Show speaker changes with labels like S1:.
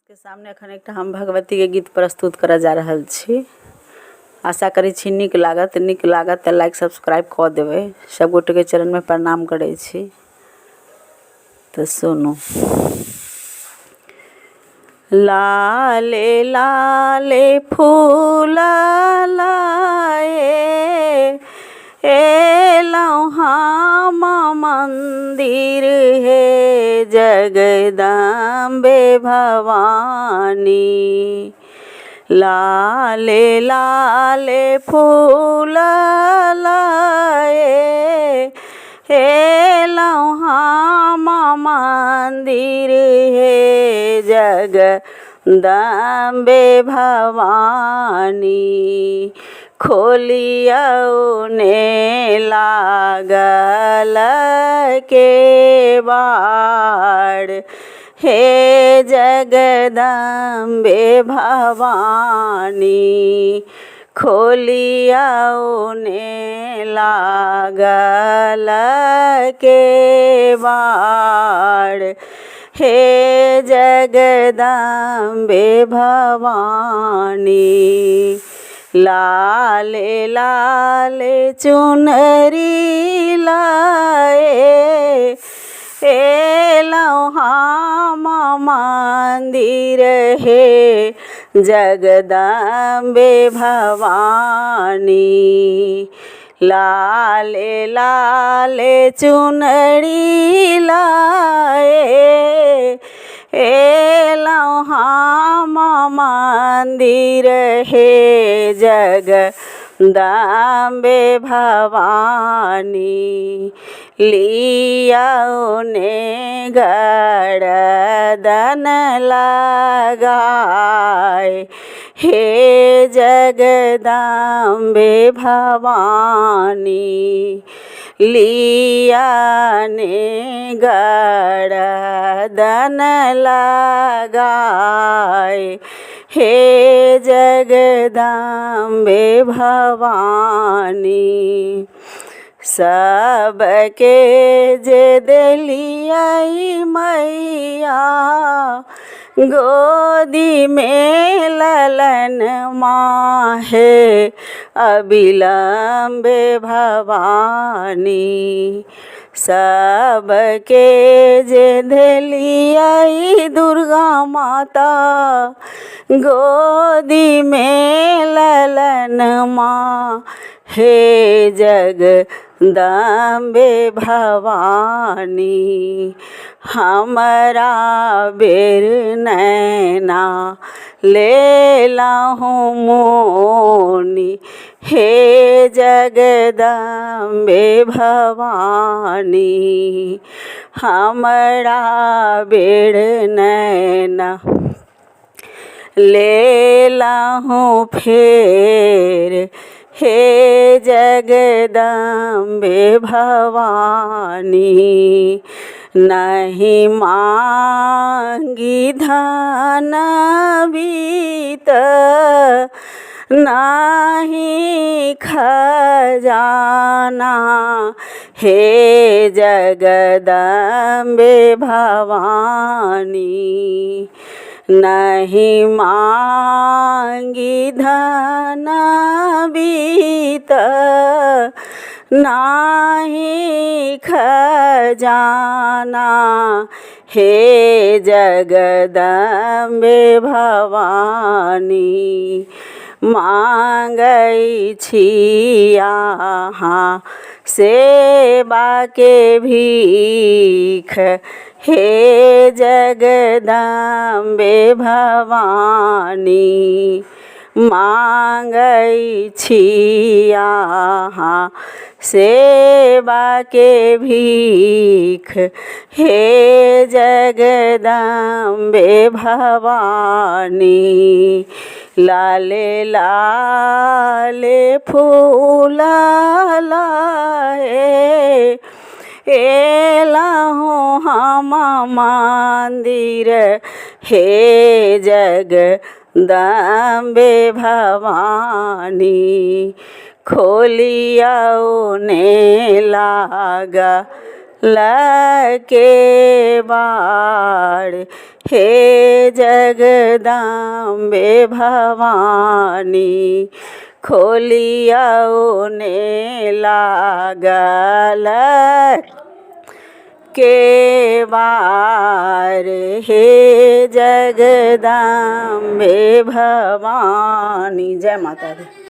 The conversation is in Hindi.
S1: के सामने अखन एक हम भगवती के गीत प्रस्तुत करऽ जा रहल छी। आशा करै छी नीक लागत तऽ लाइक सब्सक्राइब कऽ देबै। सब गोटे के चरण में प्रणाम करै छी। तो सुनू। लाले लाले फूल लाए एलौं हम मंदिर हे जगदम्बे भवानी। लाले लाले फूल लाए एलौं हम मंदिर हे जगदम्बे भवानी। खोलियौ ने लागल केवाड़ हे जगदम्बे भवानी। खोलियौ ने लागल केवाड़ हे जगदम्बे भवानी। लाले लाले चुनरी लाए एलौं हम मंदिर हे जगदम्बे भवानी। लाले लाले चुनरी लाए एलौं हम मंदिर हे जगदम्बे भवानी। लियौ ने गरदन लगाए हे जगदम्बे भवानी। लिया ने गरदन लगाए हे जगदम्बे भवानी। सबके जे देलियै मैया गोदी में ललन माहे अबिलम्बे भवानी। सबके जे देलियै दुर्गा माता गोदी में ललन माँ हे जगदम्बे भवानी। हमरा बेर नैना लेलहुँ मोनी हे जगदम्बे भवानी। हमरा बेर नैना लेलहुँ फेर हे जगदम्बे भवानी। नहीं मांगी धन बीत नहीं खजाना हे जगदम्बे भवानी। नहीं मांगी धन बीत नहीं खजाना हे जगदम्बे भवानी। मांगै छी अहाँ सेवा के भीख हे जगदम्बे भवानी। मांगै छी अहाँ सेवा के भीख हे जगदम्बे भवानी। लाले लाले फूल लाए एलौं हम मंदिर हे जगदम्बे भवानी। खोलियौ ने लागल लके बाड़ हे जगदम्बे भवानी खोलिया ने लागल के बार हे जगदम्बे भवानी। जय माता दी।